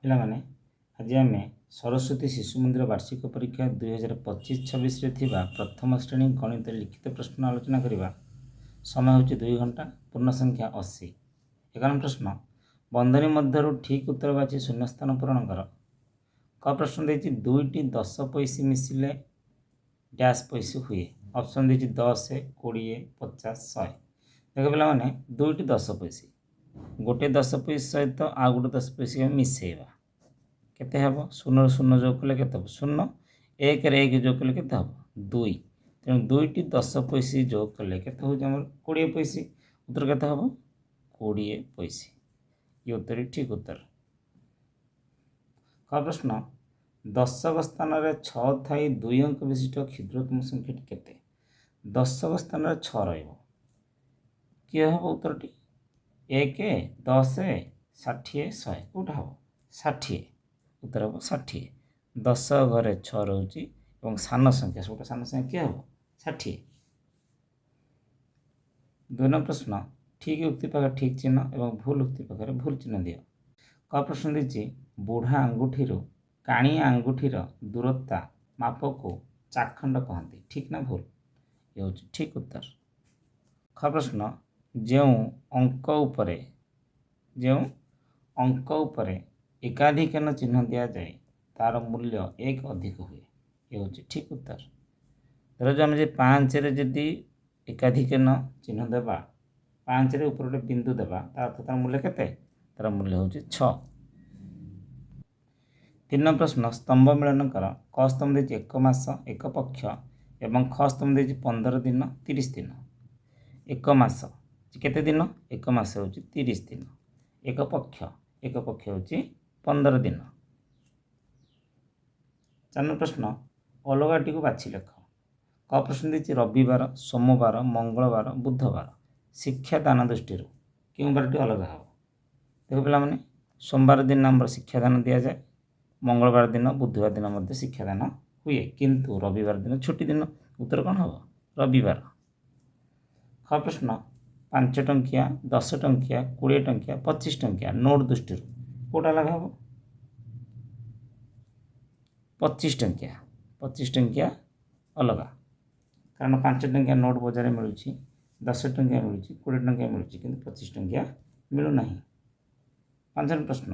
ପିଲାମାନେ ଆଜି ଆମେ ସରସ୍ୱତୀ ଶିଶୁ ମନ୍ଦିର ବାର୍ଷିକ ପରୀକ୍ଷା 2025-26ରେ ଥିବା ପ୍ରଥମ ଶ୍ରେଣୀ ଗଣିତ ଲିଖିତ ପ୍ରଶ୍ନ ଆଲୋଚନା କରିବା। ସମୟ ହେଉଛି 2 ଘଣ୍ଟା। ପୂର୍ଣ୍ଣ ସଂଖ୍ୟା 80। 11 ପ୍ରଶ୍ନ, ବନ୍ଧନୀ ମଧ୍ୟରୁ ଠିକ୍ ଉତ୍ତର ବାଛି ଶୂନ୍ୟସ୍ଥାନ ପୂରଣ କର। କ ପ୍ରଶ୍ନ ଦେଇଛି 2ଟି 10 ପଇସି ମିଶିଲେ ଡ୍ୟାସ୍ ପଇସି ହୁଏ। ଅପସନ୍ ଦେଇଛି 10, 20, 50, 100। ଦେଖ ପିଲାମାନେ 2ଟି 10 ପଇସି, ଗୋଟେ 10 ପଇସା ସହିତ ଆଉ ଗୋଟେ 10 ପଇସା ଆମେ ମିଶାଇବା। କେତେ ହେବ? 0ରୁ 0 ଯୋଗ କଲେ କେତେ ହେବ? 0। 1ରେ 1 ଯୋଗ କଲେ କେତେ ହେବ? 2। ତେଣୁ 2ଟି 10 ପଇସି ଯୋଗ କଲେ କେତେ ହେଉଛି ଆମର? 20 ପଇସି। ଉତ୍ତର କେତେ ହେବ? 20 ପଇସି। ଏ ଉତ୍ତର ଠିକ୍ ଉତ୍ତର। କ ପ୍ରଶ୍ନ, ଦଶକ ସ୍ଥାନରେ 6 ଥାଇ 2 ଅଙ୍କ ବିଶିଷ୍ଟ କ୍ଷୁଦ୍ରତମ ସଂଖ୍ୟାଟି କେତେ? ଦଶକ ସ୍ଥାନରେ 6 ରହିବ। କିଏ ହେବ ଉତ୍ତରଟି? 1, 10, 60, 100। କେଉଁଟା ହେବ? 60। ଉତ୍ତର ହେବ 60। 10 ଘରେ 6 ରହୁଛି ଏବଂ ସାନ ସଂଖ୍ୟା, ସବୁଠୁ ସାନ ସଂଖ୍ୟା କିଏ ହେବ? 60। 2 ନମ୍ବର ପ୍ରଶ୍ନ, ଠିକ୍ ଉକ୍ତି ପାଖରେ ଠିକ୍ ଚିହ୍ନ ଏବଂ ଭୁଲ ଉକ୍ତି ପାଖରେ ଭୁଲ ଚିହ୍ନ ଦିଅ। କ ପ୍ରଶ୍ନ ଦେଇଛି ବୁଢ଼ା ଆଙ୍ଗୁଠିରୁ କାଣି ଆଙ୍ଗୁଠିର ଦୂରତା ମାପକୁ ଚାଖଣ୍ଡ କହନ୍ତି। ଠିକ୍ ନା ଭୁଲ? ଏ ହେଉଛି ଠିକ୍ ଉତ୍ତର। ଖ ପ୍ରଶ୍ନ, ଯେଉଁ ଅଙ୍କ ଉପରେ ଏକାଧିକନ ଚିହ୍ନ ଦିଆଯାଏ ତାର ମୂଲ୍ୟ 1 ଅଧିକ ହୁଏ। ଏ ହେଉଛି ଠିକ୍ ଉତ୍ତର। ଧର ଆମେ ଯେ 5ରେ ଯଦି ଏକାଧିକନ ଚିହ୍ନ ଦେବା, 5ରେ ଉପରେ ଗୋଟେ ବିନ୍ଦୁ ଦେବା, ତା ଅର୍ଥ ତାର ମୂଲ୍ୟ କେତେ? ତାର ମୂଲ୍ୟ ହେଉଛି 6। 3 ନମ୍ବର ପ୍ରଶ୍ନ, ସ୍ତମ୍ଭ ମିଳନ କର। କ ସ୍ତମ୍ଭ ଦେଇଛି 1 ମାସ 1 ପକ୍ଷ ଏବଂ ଖ ସ୍ତମ୍ଭ ଦେଇଛି 15 ଦିନ 30 ଦିନ। 1 ମାସ କେତେ ଦିନ? 1 ମାସ ହେଉଛି 30 ଦିନ। 1 ପକ୍ଷ ହେଉଛି 15 ଦିନ। 4 ନମ୍ବର ପ୍ରଶ୍ନ, ଅଲଗାଟିକୁ ବାଛି ଲେଖ। କ ପ୍ରଶ୍ନ ଦେଇଛି ରବିବାର, ସୋମବାର, ମଙ୍ଗଳବାର, ବୁଧବାର। ଶିକ୍ଷାଦାନ ଦୃଷ୍ଟିରୁ କେଉଁ ବାରଟି ଅଲଗା ହେବ? ଦେଖ ପିଲାମାନେ, ସୋମବାର ଦିନ ଆମର ଶିକ୍ଷାଦାନ ଦିଆଯାଏ, ମଙ୍ଗଳବାର ଦିନ, ବୁଧବାର ଦିନ ମଧ୍ୟ ଶିକ୍ଷାଦାନ ହୁଏ, କିନ୍ତୁ ରବିବାର ଦିନ ଛୁଟି ଦିନ। ଉତ୍ତର କ'ଣ ହେବ? ରବିବାର। ଖ ପ୍ରଶ୍ନ, 5 ଟଙ୍କିଆ, 10 ଟଙ୍କିଆ, 20 ଟଙ୍କିଆ, 25 ଟଙ୍କିଆ ନୋଟ୍ ଦୃଷ୍ଟିରୁ କେଉଁଟା ଅଲଗା ହେବ? 25 ଟଙ୍କିଆ। 25 ଟଙ୍କିଆ ଅଲଗା, କାରଣ 5 ଟଙ୍କିଆ ନୋଟ୍ ବଜାରରେ ମିଳୁଛି, 10 ଟଙ୍କିଆ ମିଳୁଛି, 20 ଟଙ୍କିଆ ମିଳୁଛି, କିନ୍ତୁ 25 ଟଙ୍କିଆ ମିଳୁନାହିଁ। 5 ନମ୍ବର ପ୍ରଶ୍ନ,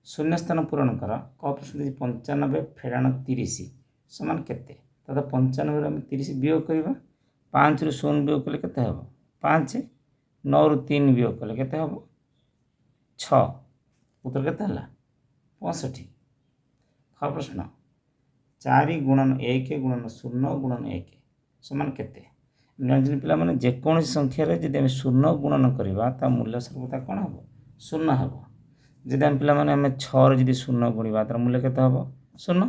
ଶୂନ୍ୟସ୍ଥାନ ପୂରଣ କର। କ ପ୍ରଶ୍ନ ଦେଇଛି 95 ଫେରାଣ 30 ସମାନ କେତେ? ତ 95ରୁ ଆମେ 30 ବିয়োଗ କରିବା। 5ରୁ 0 ବିয়োଗ କଲେ କେତେ ହେବ? 5। 9ରୁ 3 ବିয়োଗ କଲେ କେତେ ହେବ? 6। ଉତ୍ତର କେତେ ହେଲା? 65। ଖ ପ୍ରଶ୍ନ, 4 ଗୁଣନ 1 ଗୁଣନ 0 ଗୁଣନ 1 ସମାନ କେତେ? ଜାଣିଛନ୍ତି ପିଲାମାନେ, ଯେକୌଣସି ସଂଖ୍ୟାରେ ଯଦି ଆମେ 0 ଗୁଣନ କରିବା ତା ମୂଲ୍ୟ ସର୍ବଦା କ'ଣ ହେବ? 0 ହେବ। ଯଦି ଆମେ ପିଲାମାନେ 6ରେ ଯଦି 0 ଗୁଣିବା ତାର ମୂଲ୍ୟ କେତେ ହେବ? 0।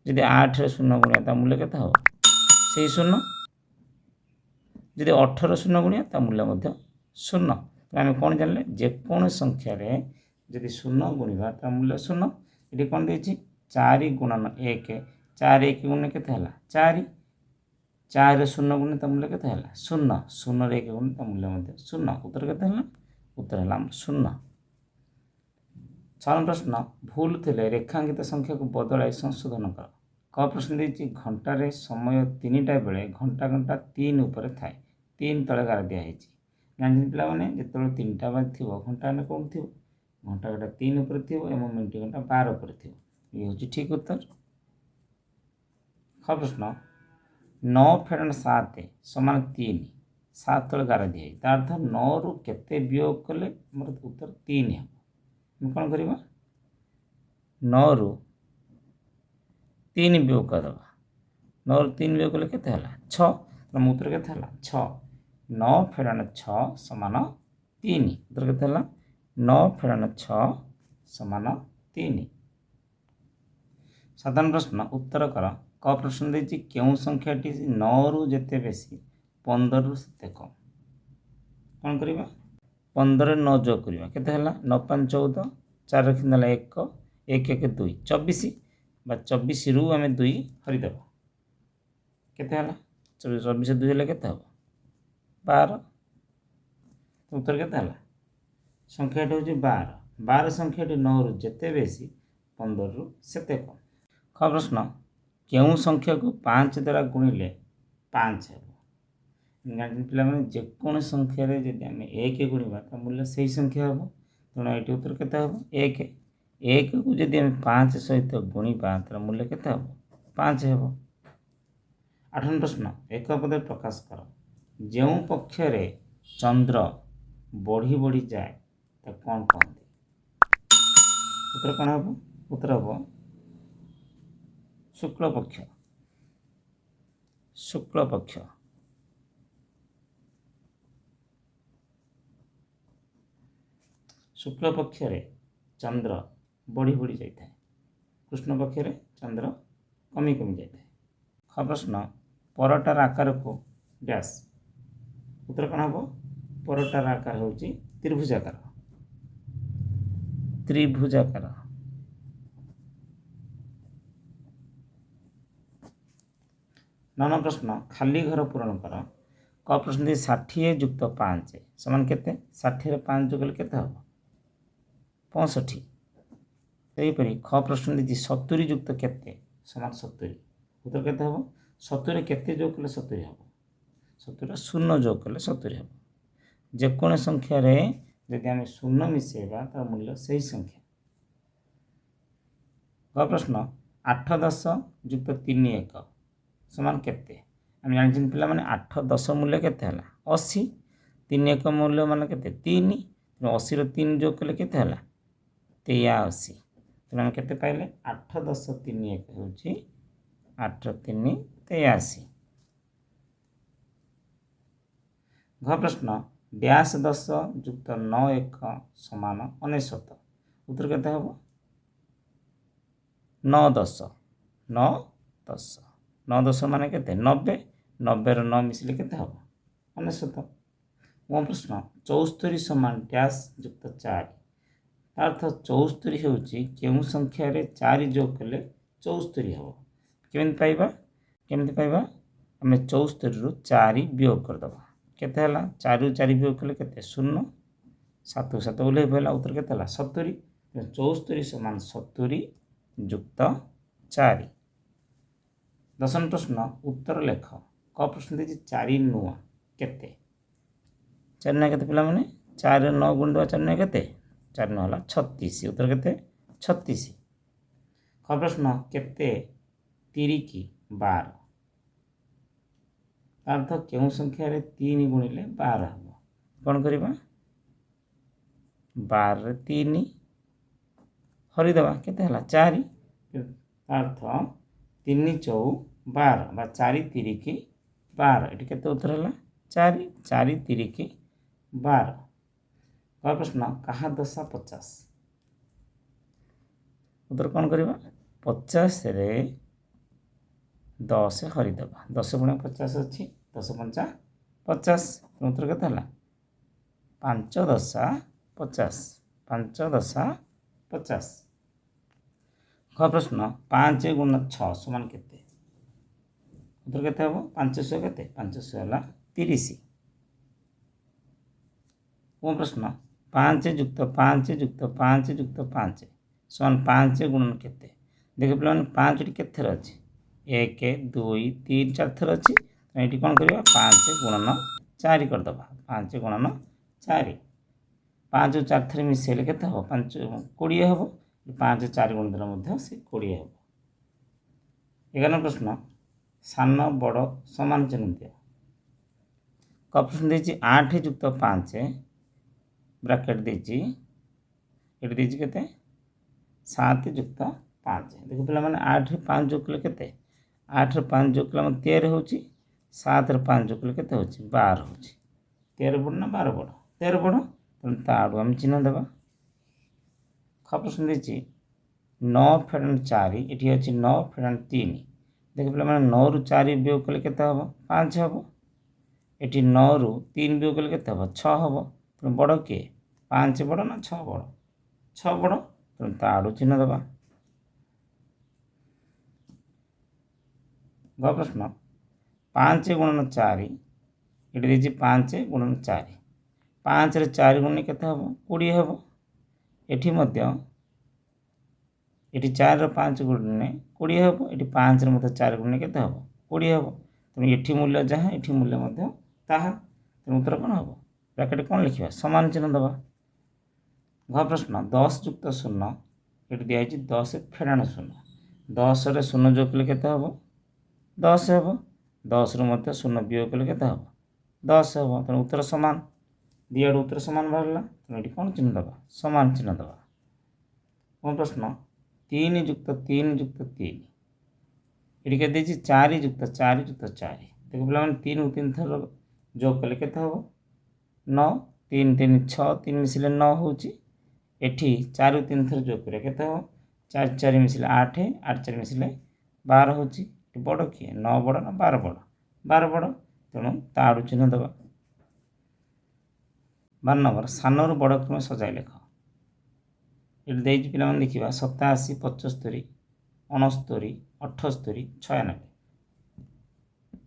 ଯଦି 8ରେ 0 ଗୁଣିବା ତା ମୂଲ୍ୟ କେତେ ହେବ? ସେଇ 0। ଯଦି 18ରେ 0 ଗୁଣିବା ତା ମୂଲ୍ୟ ମଧ୍ୟ 0। ଆମେ କ'ଣ ଜାଣିଲେ? ଯେକୌଣସି ସଂଖ୍ୟାରେ ଯଦି 0 ଗୁଣିବା ତା ମୂଲ୍ୟ 0। ଏଠି କ'ଣ ଦେଇଛି? 4 ଗୁଣନ 1, 4 1 ଗୁଣିଲେ କେତେ ହେଲା? 4। 4ରେ 0 ଗୁଣିଲେ ତା ମୂଲ୍ୟ କେତେ ହେଲା? 0। 0ରେ 1 ଗୁଣିଲେ ତା ମୂଲ୍ୟ ମଧ୍ୟ 0। ଉତ୍ତର କେତେ ହେଲା? ଉତ୍ତର ହେଲା ଆମର 0। 6 ନମ୍ବର ପ୍ରଶ୍ନ, ଭୁଲ ଥିଲେ ରେଖାଙ୍କିତ ସଂଖ୍ୟାକୁ ବଦଳାଇ ସଂଶୋଧନ କର। କ ପ୍ରଶ୍ନ ଦେଇଛି ଘଣ୍ଟାରେ ସମୟ 3ଟା ବେଳେ ଘଣ୍ଟା 3 ଉପରେ ଥାଏ। 3 ତଳେ ଗାର ଦିଆହେଇଛି। ଜାଣିଛନ୍ତି ପିଲାମାନେ, ଯେତେବେଳେ 3ଟା ବାଜିଥିବ ଘଣ୍ଟା କେଉଁଠି ଥିବ? ଘଣ୍ଟା କାଁଟା 3 ଉପରେ ଥିବ ଏବଂ ମିନିଟ୍ କାଁଟା 12 ଉପରେ ଥିବ। ଇଏ ହେଉଛି ଠିକ୍ ଉତ୍ତର। ଖ ପ୍ରଶ୍ନ, 9 ଫେରାଣ 7 ସମାନ 3। 7 ତଳେ ଗାର ଦିଆହେଇଛି, ତା ଅର୍ଥ 9ରୁ କେତେ ବିয়োଗ କଲେ ଆମର ଉତ୍ତର 3 ହେବ? ଆମେ କ'ଣ କରିବା? 9ରୁ 3 ବିয়োଗ କରିଦେବା। 9ରୁ 3 ବିয়োଗ କଲେ କେତେ ହେଲା? 6। ଆମ ଉତ୍ତର କେତେ ହେଲା? 6। 9 ଫେରାଣ 6 ସମାନ 3। ଉତ୍ତର କେତେ ହେଲା? 9 ଫେରାଣ 6 ସମାନ 3। 7 ପ୍ରଶ୍ନ, ଉତ୍ତର କର। କ ପ୍ରଶ୍ନ ଦେଇଛି କେଉଁ ସଂଖ୍ୟାଟି 9ରୁ ଯେତେ ବେଶୀ 15ରୁ ସେତେ କମ୍? କ'ଣ କରିବା? 15ରେ 9 ଯୋଗ କରିବା। କେତେ ହେଲା? 9 5 14, 4 ରଖିଲେ ହେଲା 1, 1 1 2, 24 ବା 24ରୁ ଆମେ 2 ହରିଦେବା। କେତେ ହେଲା? 24 2 ହେଲେ କେତେ ହେବ? 12। ଉତ୍ତର କେତେ ହେଲା? ସଂଖ୍ୟାଟି ହେଉଛି 12। 12 ସଂଖ୍ୟାଟି 9ରୁ ଯେତେ ବେଶୀ 15ରୁ ସେତେ କମ୍। ख ପ୍ରଶ୍ନ କେଉଁ ସଂଖ୍ୟାକୁ 5 ଦ୍ୱାରା ଗୁଣିଲେ 5 ହେବ? ପିଲାମାନେ ଯେକୌଣସି ସଂଖ୍ୟାରେ ଯଦି ଆମେ 1 ଗୁଣିବା ତା ମୂଲ୍ୟ ସେହି ସଂଖ୍ୟା ହେବ। ତେଣୁ ଏଇଠି ଉତ୍ତର କେତେ ହେବ? 1। 1କୁ ଯଦି ଆମେ 5 ସହିତ ଗୁଣିବା ତାର ମୂଲ୍ୟ କେତେ ହେବ? 5 ହେବ। 8 ପ୍ରଶ୍ନ ଏକ ପଦରେ ପ୍ରକାଶ କର। ଯେଉଁ ପକ୍ଷରେ ଚନ୍ଦ୍ର ବଢ଼ି ବଢ଼ି ଯାଏ ତାକୁ କ'ଣ କହନ୍ତି? ଉତ୍ତର କ'ଣ ହେବ? ଉତ୍ତର ହେବ ଶୁକ୍ଳପକ୍ଷ। ଶୁକ୍ଳପକ୍ଷ। ଶୁକ୍ଳପକ୍ଷରେ ଚନ୍ଦ୍ର ବଢ଼ି ବଢ଼ି ଯାଇଥାଏ, କୃଷ୍ଣ ପକ୍ଷରେ ଚନ୍ଦ୍ର କମି କମି ଯାଇଥାଏ। ख ପ୍ରଶ୍ନ ପରଟାର ଆକାରକୁ ଡ୍ୟାସ୍। ଉତ୍ତର କ'ଣ ହେବ? ପରଟାର ଆକାର ହେଉଛି ତ୍ରିଭୁଜାକାର। ତ୍ରିଭୁଜାକାର। 9 ପ୍ରଶ୍ନ ଖାଲି ଘର ପୂରଣ କର। କ ପ୍ରଶ୍ନ 60 ଯୁକ୍ତ 5 ସମାନ କେତେ? 60ରେ 5 ଯୋଗ କଲେ କେତେ ହେବ? 65। ସେହିପରି ଖ ପ୍ରଶ୍ନ ଦେଇଛି 70 ଯୁକ୍ତ କେତେ ସମାନ 70। ଉତ୍ତର କେତେ ହେବ? 70ରେ କେତେ ଯୋଗ କଲେ 70 ହେବ? 70ରେ ଶୂନ ଯୋଗ କଲେ 70 ହେବ। ଯେକୌଣସି ସଂଖ୍ୟାରେ ଯଦି ଆମେ ଶୂନ ମିଶାଇବା ତାର ମୂଲ୍ୟ ସେହି ସଂଖ୍ୟା। ଗ ପ୍ରଶ୍ନ 8 10 ଯୁକ୍ତ 3 1 ସମାନ କେତେ? ଆମେ ଜାଣିଛନ୍ତି ପିଲାମାନେ 8 10 ମୂଲ୍ୟ କେତେ ହେଲା? 80। 3 1 ମୂଲ୍ୟ ମାନେ କେତେ? 3। ତେଣୁ 80ର 3 ଯୋଗ କଲେ କେତେ ହେଲା? 83। ତେଣୁ ଆମେ କେତେ ପାଇଲେ? 8 10 3 1 ହେଉଛି 8 3 83। ଘ ପ୍ରଶ୍ନ ଡ୍ୟାସ୍ 10 ଯୁକ୍ତ 9 1 ସମାନ 99। ଉତ୍ତର କେତେ ହେବ? 9 10। 9 10। 9 10 ମାନେ କେତେ? 90। 90ର 9 ମିଶିଲେ କେତେ ହେବ? 99। ମୋ ପ୍ରଶ୍ନ 74 ସମାନ ଡ୍ୟାସ୍ ଯୁକ୍ତ 4। ତା ଅର୍ଥ 74 ହେଉଛି କେଉଁ ସଂଖ୍ୟାରେ 4 ଯୋଗ କଲେ 74 ହେବ? କେମିତି ପାଇବା? ଆମେ 74ରୁ 4 ବିୟୋଗ କରିଦେବା। କେତେ ହେଲା? 4ରୁ 4 ବିୟୋଗ କଲେ କେତେ? 0। 7କୁ 7 ଓହ୍ଲେଇ ପଡ଼ିଲା। ଉତ୍ତର କେତେ ହେଲା? 70। 74 ସମାନ 70 ଯୁକ୍ତ 4। 10 ପ୍ରଶ୍ନ ଉତ୍ତର ଲେଖ। କ ପ୍ରଶ୍ନ ଦେଇଛି 4 ନୂଆ କେତେ? 4 ନୂଆ କେତେ ପିଲାମାନେ? 4ରେ 9 ଗୁଣିଦେବା 4 ନୂଆ କେତେ? 4 ନୂଆ ହେଲା 36। ଉତ୍ତର କେତେ? 36। খ ପ୍ରଶ୍ନ କେତେ 3 12? ତା ଅର୍ଥ କେଉଁ ସଂଖ୍ୟାରେ 3 ଗୁଣିଲେ 12 ହେବ? କ'ଣ କରିବା? 12ରେ 3 ହରିଦେବା। କେତେ ହେଲା? 4। ତା ଅର୍ଥ 3 4 12 ବା 4 3 12। ଏଠି କେତେ ଉତ୍ତର ହେଲା? 4। 4 3 12। କ ପ୍ରଶ୍ନ କାହା ଦଶା 50? ଉତ୍ତର କ'ଣ କରିବା? 50ରେ 10 ହରିଦେବା। 10 ଗୁଣେ 50 ଅଛି। 10 5 50। ଉତ୍ତର କେତେ ହେଲା? 5 ଦଶା 50। 5 ଦଶା 50। ଘ ପ୍ରଶ୍ନ 5 ଗୁଣ 6 ସମାନ କେତେ? ଉତ୍ତର କେତେ ହେବ? 500 କେତେ? 500 ହେଲା 30। ମୋ ପ୍ରଶ୍ନ 5 ଯୁକ୍ତ 5 ଯୁକ୍ତ 5 ଯୁକ୍ତ 5 ସମାନ 5 ଗୁଣନ କେତେ? ଦେଖ ପିଲାମାନେ 5ଟି କେତେ ଥର ଅଛି? 1 2 3 4 ଥର ଅଛି। ଏଠି କ'ଣ କରିବା? 5 ଗୁଣନ 4 କରିଦେବା। 5 ଗୁଣନ 4। 5 4 ଥର ମିଶାଇଲେ କେତେ ହେବ? 5 20 ହେବ। 5 4 ଗୁଣିଦେଲେ ମଧ୍ୟ ସେ 20 ହେବ। 11 ପ୍ରଶ୍ନ ସାନ ବଡ଼ ସମାନ ଚିହ୍ନ ଦିଅ। କ ପ୍ରଶ୍ନ ଦେଇଛି 8 ଯୁକ୍ତ 5 ବ୍ରାକେଟ୍ ଦେଇଛି। ଏଠି ଦେଇଛି କେତେ? 7 ଯୁକ୍ତ 5। ଦେଖ ପିଲାମାନେ 8ରେ 5 ଯୋଗ କଲେ କେତେ? 8ରେ 5 ଯୋଗ କଲେ ଆମର 13 ହେଉଛି। 7ରେ 5 ଯୋଗ କଲେ କେତେ ହେଉଛି? 12 ହେଉଛି। 13 ବଡ଼ ନା 12 ବଡ଼? 13 ବଡ଼। ତେଣୁ ତା ଆଡ଼ୁ ଆମେ ଚିହ୍ନ ଦେବା। ଖ ପ୍ରଶ୍ନ ଦେଇଛି 9 ଫେଡ଼ାଣ୍ଟ 4। ଏଠି ଅଛି 9 ଫେଡ଼ାଣ୍ଟ 3। ଦେଖ ପିଲାମାନେ 9ରୁ 4 ବିୟୋଗ କଲେ କେତେ ହେବ? 5 ହେବ। ଏଠି 9ରୁ 3 ବିୟୋଗ କଲେ କେତେ ହେବ? 6 ହେବ। ତେଣୁ ବଡ଼ କିଏ? 5 ବଡ଼ ନା 6 ବଡ଼? 6 ବଡ଼। ତେଣୁ ତା ଆଡ଼ୁ ଚିହ୍ନ ଦେବା। ଗ ପ୍ରଶ୍ନ 5 ଗୁଣନ 4। ଏଠି ଦେଇଛି 5 ଗୁଣନ 4। 5ରେ 4 ଗୁଣିଲେ କେତେ ହେବ? 20 ହେବ। एठी मध्य एठी 4 रो 5 गुणने 20 हेबो एठी 5 रो मध्य 4 गुणने केते हेबो 20 हेबो तेणु एठी मूल्य जहाँ एठी मूल्य मध्य ताहा तेणु उत्तर कौन हेबो ब्रैकेट कौन लिखिबा समान चिन्ह दबा घ प्रश्न 10 युक्त 0 एठी दिया है 10 फेराण 0 10 रे 0 जोग कले केते हेबो 10 हेबो 10 रो मध्य 0 वियोग कले केते हेबो 10 हेबो तेणु उत्तर समान दियाडू उत्तर समान बाहरला तेणु एठी कौन चिन्ह दबा समान चिन्ह दबा कौन प्रश्न 3 युक्त 3 युक्त 3 एटी के देछि 4 युक्त 4 युक्त 4 देखो पिला माने 3 3 थर जोग कले केते हेबो 9 3 3 6 3 मिसिले 9 होउची एठी 4 3 थर जोग करे केते हेबो 4 4 मिसिले 8 8 4 मिसिले 12 होउची बड़ किए 9 बड़ ना 12 बड़ 12 बड़ तेणु ताड़ू चिन्ह दबा 12 नंबर सानर बड़ क्रम सजाई लेख ये देख पे देखा 87 75 69 78 96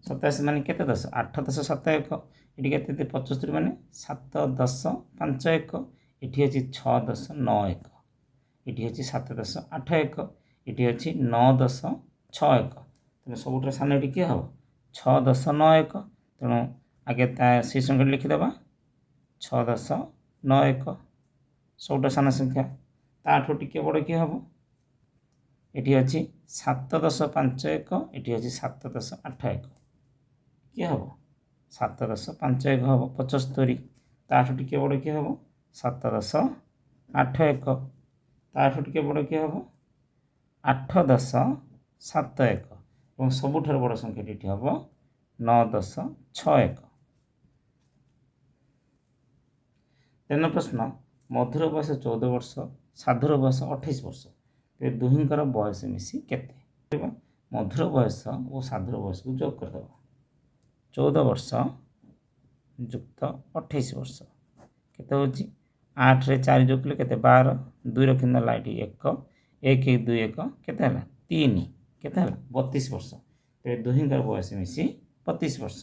87 मान के 10 8 10 7 1 ये के 75 मान 7 10 5 1 ये अच्छी 6 10 9 1 ये अच्छी 7 10 8 1 ये अच्छी 9 10 6 1 तेनाली सब सान ये किए हम 6 10 9 1 तेणु आगे से संख्या लिखिदेवा 6 10 9 1 सबटा सान संख्या ताठू टिके बड़ किए हम ये अच्छी 7 10 5 1 ये अच्छी 7 10 8 1 किए हम 7 10 5 1 हम 75 ताठू टिके बड़ किए हम 7 10 8 1 ताठू टिके बड़ किए हम 8 10 7 1 और सबुठ बड़ संख्याटी हम 9 10 6 1 तेन प्रश्न मधुर बयस 14 वर्ष साधुर बयस 28 वर्ष ते दुहिंकर बयस मिसी केते मधुर बयस और साधुर बयस को जोग करदे 14 वर्ष युक्त 28 वर्ष केते होची 8 रे 4 जोग कले केते 12 2 रो किंदा लाइट 1 1 1 2 1 केते हला 3 केते हला 32 वर्ष ते दुहिंकर बयस मिसी 32 वर्ष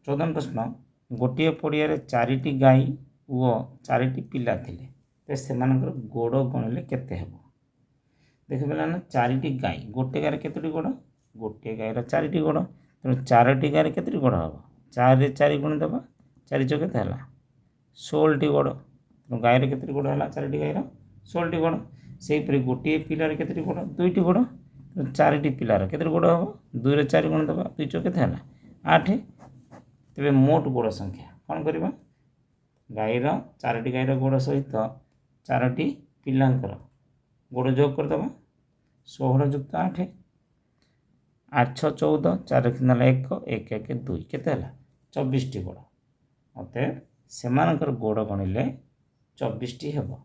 14 प्रश्न गोटे पड़िया रे 4टी गाई और 4टी पिला थिले ते सेमानकर गोड़ गणिले केते हेबो देख पे ना 4टी गाई गोटे गाय केतोटी गोड़ गोटे गायर 4टी गोड़ तेणु 4टी गाय केतोटी गोड़ हम 4 रे 4 गुण देवा 4 चौ केते हला 16टी गोड़ तेणु गायर केतोटी गोड़ हला 4टी गायर 16टी गोड़ से गोटे पिलार केतोटी गोड़ 2टी गोड़ 4टी पिलार केतोटी गोड़ हम 2 रे 4 गुण देवा 2 चौ केते हला 8 तेरे मोट गोड़ संख्या कौन करवा गायर 4टी गायर गोड़ सहित 4टी पिलांकर गोड़ जोग करदे 16 युक्त 8 8 14 4 खिंदा 1 1 1 2 केते 24टी गोड़ अतएव सेमानकर गोड़ गणिले 24टी हेबो।